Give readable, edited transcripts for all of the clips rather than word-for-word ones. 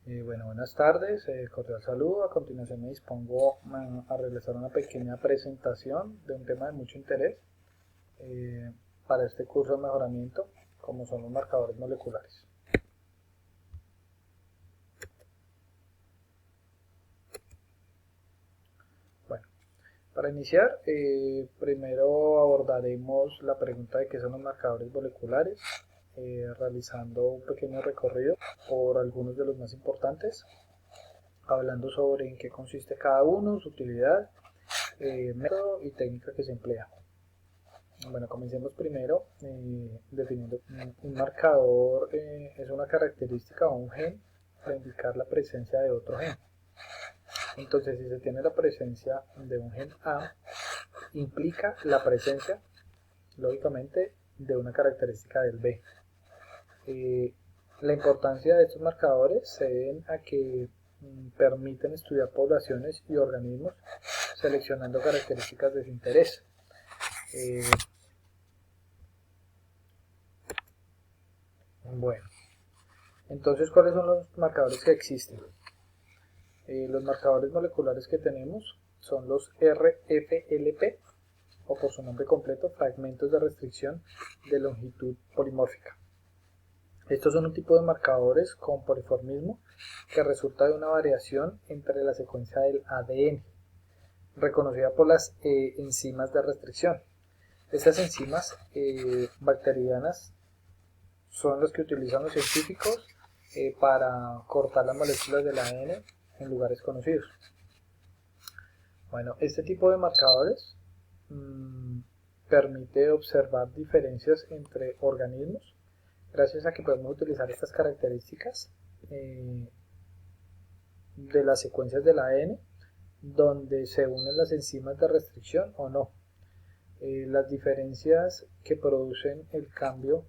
Bueno, buenas tardes, cordial saludo. A continuación me dispongo a realizar una pequeña presentación de un tema de mucho interés eh, para este curso de mejoramiento, como son los marcadores moleculares. Bueno, para iniciar, primero abordaremos la pregunta de qué son los marcadores moleculares, realizando un pequeño recorrido por algunos de los más importantes, hablando sobre en qué consiste cada uno, su utilidad, método y técnica que se emplea. Bueno, comencemos primero definiendo un marcador. Es una característica o un gen para indicar la presencia de otro gen. Entonces, si se tiene la presencia de un gen A, implica la presencia, lógicamente, de una característica del B. La importancia de estos marcadores se debe a que permiten estudiar poblaciones y organismos seleccionando características de su interés. Bueno, entonces, ¿cuáles son los marcadores que existen? Los marcadores moleculares que tenemos son los RFLP, o por su nombre completo, fragmentos de restricción de longitud polimórfica. Estos son un tipo de marcadores con poliformismo que resulta de una variación entre la secuencia del ADN, reconocida por las enzimas de restricción. Estas enzimas bacterianas son las que utilizan los científicos para cortar las moléculas del ADN en lugares conocidos. Bueno, este tipo de marcadores permite observar diferencias entre organismos gracias a que podemos utilizar estas características de las secuencias del ADN donde se unen las enzimas de restricción o no. Las diferencias que producen el cambio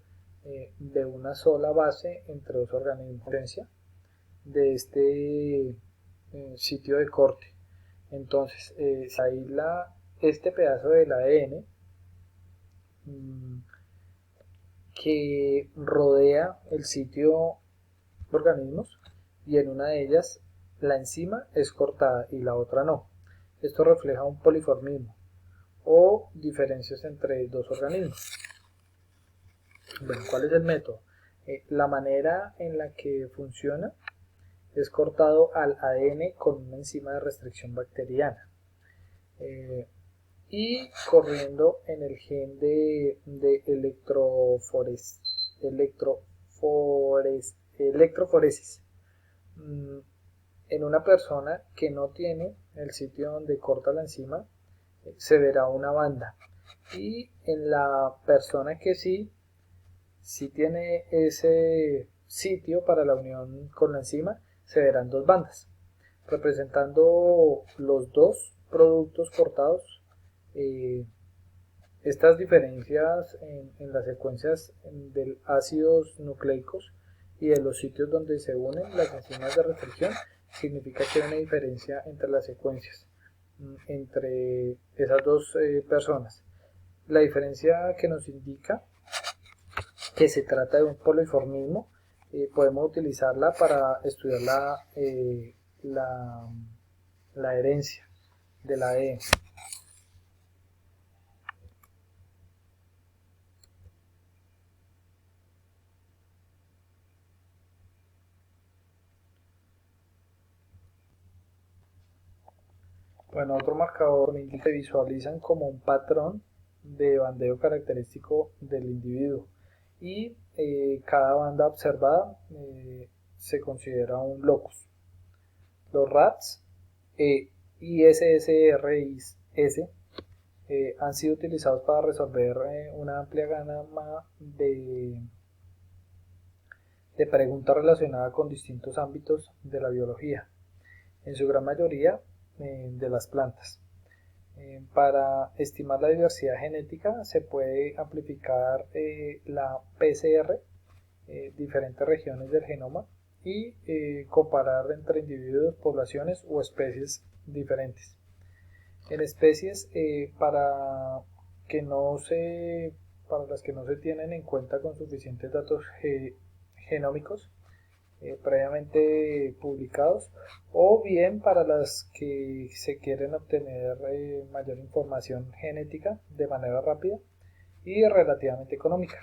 de una sola base entre dos organismos de este sitio de corte. Entonces, se aísla este pedazo del ADN que rodea el sitio de organismos, y en una de ellas la enzima es cortada y la otra no. Esto refleja un poliformismo o diferencias entre dos organismos. Bueno, ¿cuál es el método? La manera en la que funciona es cortado al ADN con una enzima de restricción bacteriana y corriendo en el gen de electroforesis. En una persona que no tiene el sitio donde corta la enzima, se verá una banda, y en la persona que sí tiene ese sitio para la unión con la enzima, se verán dos bandas, representando los dos productos cortados. Estas diferencias en las secuencias de ácidos nucleicos y de los sitios donde se unen las enzimas de restricción significa que hay una diferencia entre las secuencias entre esas dos personas. La diferencia que nos indica que se trata de un poliformismo, podemos utilizarla para estudiar la herencia de la ADN. Bueno, otro marcador que se visualizan como un patrón de bandeo característico del individuo, y cada banda observada se considera un locus. Los RATs y SSRIs han sido utilizados para resolver una amplia gama de preguntas relacionadas con distintos ámbitos de la biología, en su gran mayoría de las plantas. Para estimar la diversidad genética se puede amplificar la PCR, diferentes regiones del genoma, y comparar entre individuos, poblaciones o especies diferentes. En especies para las que no se tienen en cuenta con suficientes datos genómicos, previamente publicados, o bien para las que se quieren obtener mayor información genética de manera rápida y relativamente económica.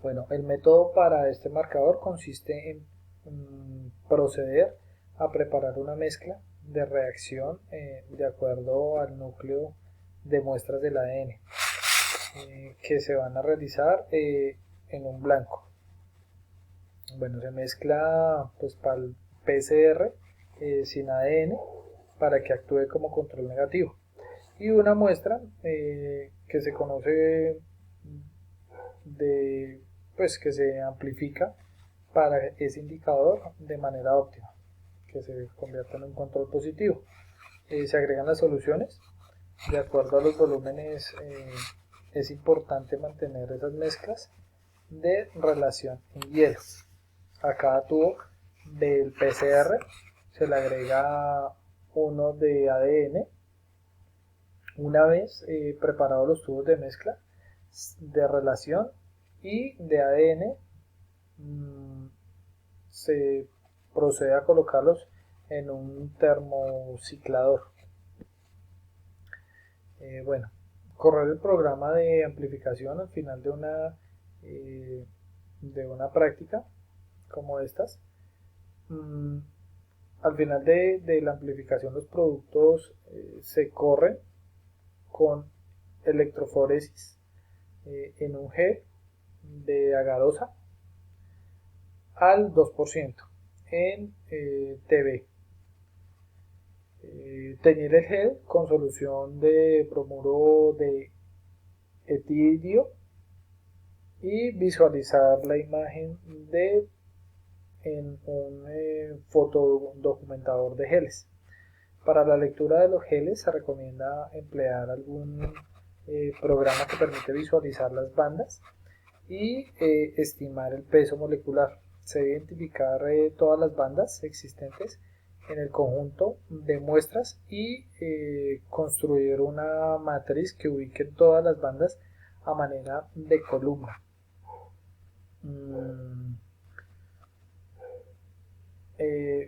Bueno, el método para este marcador consiste en proceder a preparar una mezcla de reacción de acuerdo al núcleo de muestras del ADN que se van a realizar en un blanco. Bueno, se mezcla pues para el PCR sin ADN para que actúe como control negativo, y una muestra que se conoce de pues que se amplifica para ese indicador de manera óptima, que se convierta en un control positivo. Se agregan las soluciones de acuerdo a los volúmenes. Es importante mantener esas mezclas de relación en hielo. A cada tubo del PCR se le agrega uno de ADN. Una vez preparados los tubos de mezcla de relación y de ADN, se procede a colocarlos en un termociclador. Bueno, correr el programa de amplificación al final de una práctica como estas. Al final de la amplificación los productos se corren con electroforesis en un gel de agarosa al 2% en TB. Teñir el gel con solución de bromuro de etidio y visualizar la imagen en un fotodocumentador de geles. Para la lectura de los geles se recomienda emplear algún programa que permite visualizar las bandas y estimar el peso molecular. Se debe identificar todas las bandas existentes en el conjunto de muestras y construir una matriz que ubique todas las bandas a manera de columna.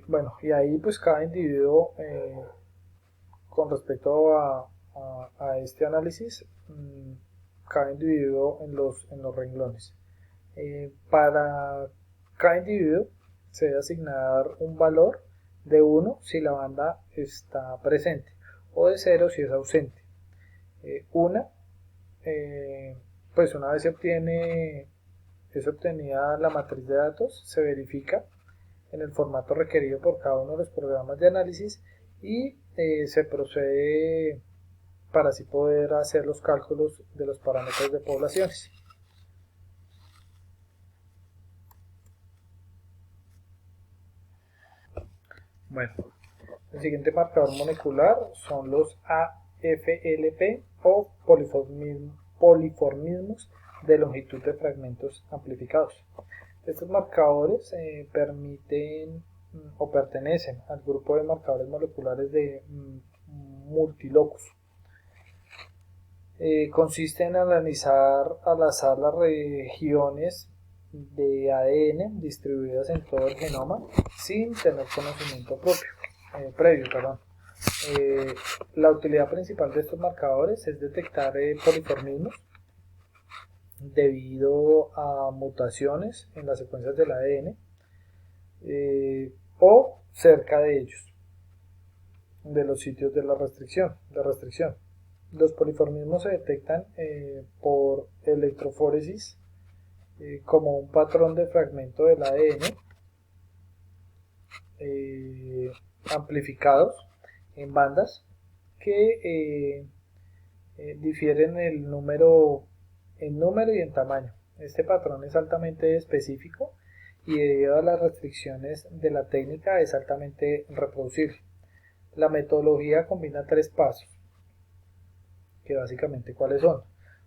Bueno, y ahí pues cada individuo con respecto a este análisis, cada individuo en los renglones. Para cada individuo se debe asignar un valor de 1 si la banda está presente o de 0 si es ausente. Pues una vez es obtenida la matriz de datos, se verifica en el formato requerido por cada uno de los programas de análisis y se procede para así poder hacer los cálculos de los parámetros de poblaciones. Bueno, el siguiente marcador molecular son los AFLP o poliformismos de longitud de fragmentos amplificados. Estos marcadores permiten o pertenecen al grupo de marcadores moleculares de multilocus. Consiste en analizar al azar las regiones de ADN distribuidas en todo el genoma sin tener conocimiento previo. La utilidad principal de estos marcadores es detectar poliformismos debido a mutaciones en las secuencias del ADN o cerca de ellos, de los sitios de restricción. Los poliformismos se detectan por electroforesis como un patrón de fragmento del ADN amplificados en bandas que difieren en número y en tamaño. Este patrón es altamente específico y debido a las restricciones de la técnica es altamente reproducible. La metodología combina 3 pasos, que básicamente ¿cuáles son?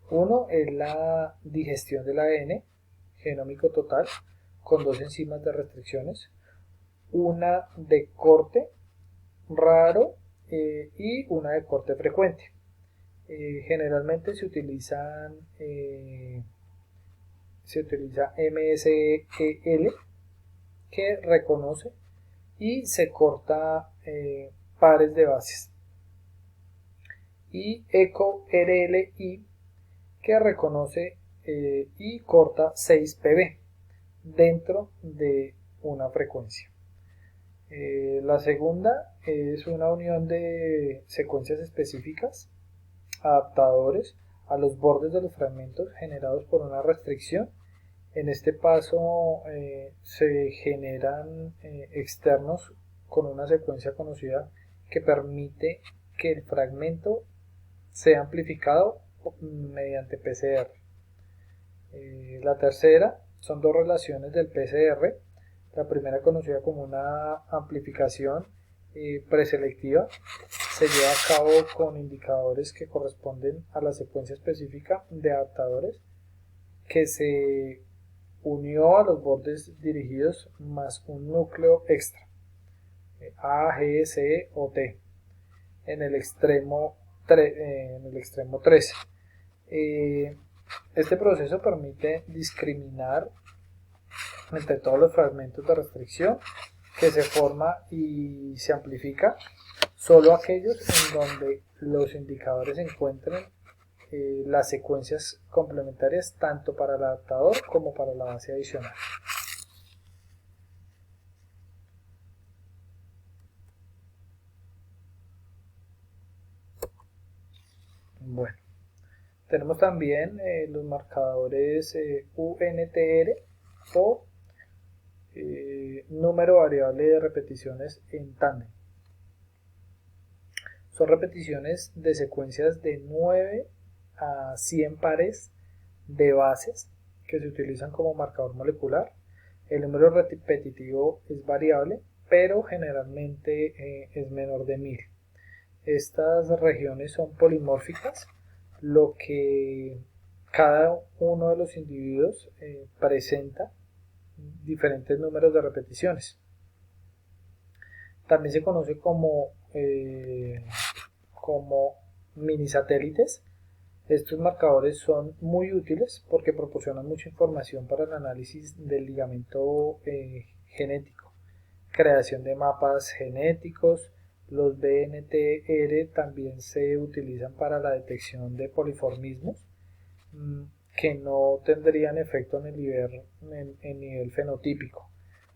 Uno es la digestión del ADN genómico total con 2 enzimas de restricciones, una de corte raro y una de corte frecuente. Generalmente se utiliza MSEL que reconoce y se corta pares de bases, y EcoRLI, que reconoce y corta 6 PB dentro de una frecuencia. La segunda es una unión de secuencias específicas, adaptadores a los bordes de los fragmentos generados por una restricción. En este paso se generan externos con una secuencia conocida que permite que el fragmento sea amplificado mediante PCR. La tercera son dos relaciones del PCR. La primera, conocida como una amplificación preselectiva, se lleva a cabo con indicadores que corresponden a la secuencia específica de adaptadores que se unió a los bordes dirigidos más un núcleo extra, A, G, C o T, en el extremo 13. Este proceso permite discriminar entre todos los fragmentos de restricción que se forma y se amplifica, solo aquellos en donde los indicadores encuentren las secuencias complementarias tanto para el adaptador como para la base adicional. Bueno, tenemos también los marcadores UNTR o número variable de repeticiones en tándem. Son repeticiones de secuencias de 9 a 100 pares de bases que se utilizan como marcador molecular. El número repetitivo es variable, pero generalmente es menor de 1000. Estas regiones son polimórficas, lo que cada uno de los individuos presenta diferentes números de repeticiones. También se conoce como mini satélites. Estos marcadores son muy útiles porque proporcionan mucha información para el análisis del ligamento genético, creación de mapas genéticos. Los BNTR también se utilizan para la detección de poliformismos que no tendrían efecto en el nivel fenotípico,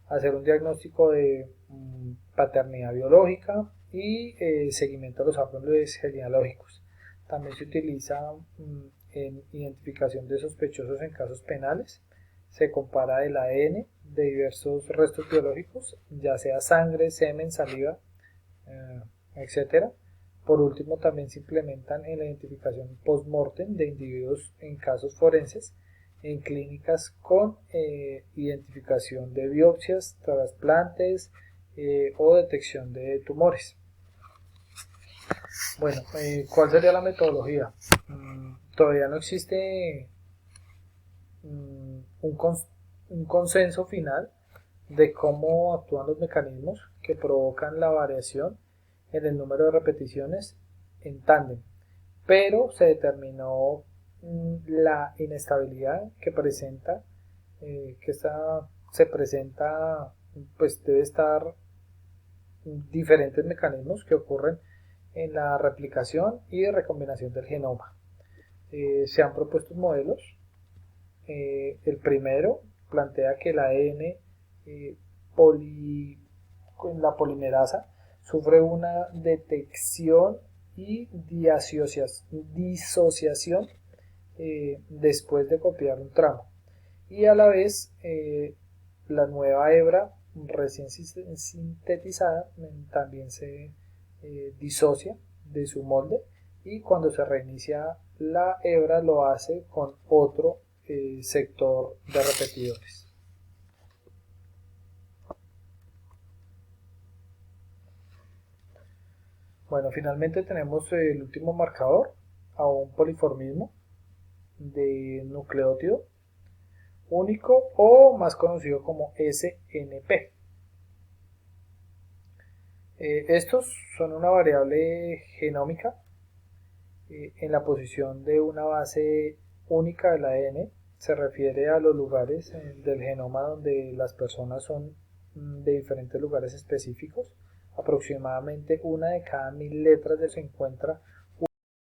hacer un diagnóstico de paternidad biológica y seguimiento de los árboles genealógicos. También se utiliza en identificación de sospechosos en casos penales. Se compara el ADN de diversos restos biológicos, ya sea sangre, semen, saliva, etc. Por último, también se implementan en la identificación post-mortem de individuos en casos forenses, en clínicas con identificación de biopsias, trasplantes o detección de tumores. Bueno, ¿cuál sería la metodología? Todavía no existe un consenso final de cómo actúan los mecanismos que provocan la variación en el número de repeticiones en tándem, pero se determinó la inestabilidad que presenta, se presenta, pues debe estar diferentes mecanismos que ocurren en la replicación y recombinación del genoma. Se han propuesto modelos. El primero plantea que el ADN la polimerasa sufre una detección y disociación después de copiar un tramo, y a la vez la nueva hebra recién sintetizada también se disocia de su molde, y cuando se reinicia la hebra lo hace con otro sector de repetidores. Bueno, finalmente tenemos el último marcador a un poliformismo de nucleótido único, o más conocido como SNP. Estos son una variable genómica en la posición de una base única del ADN. Se refiere a los lugares del genoma donde las personas son de diferentes lugares específicos. Aproximadamente una de cada 1000 letras se encuentra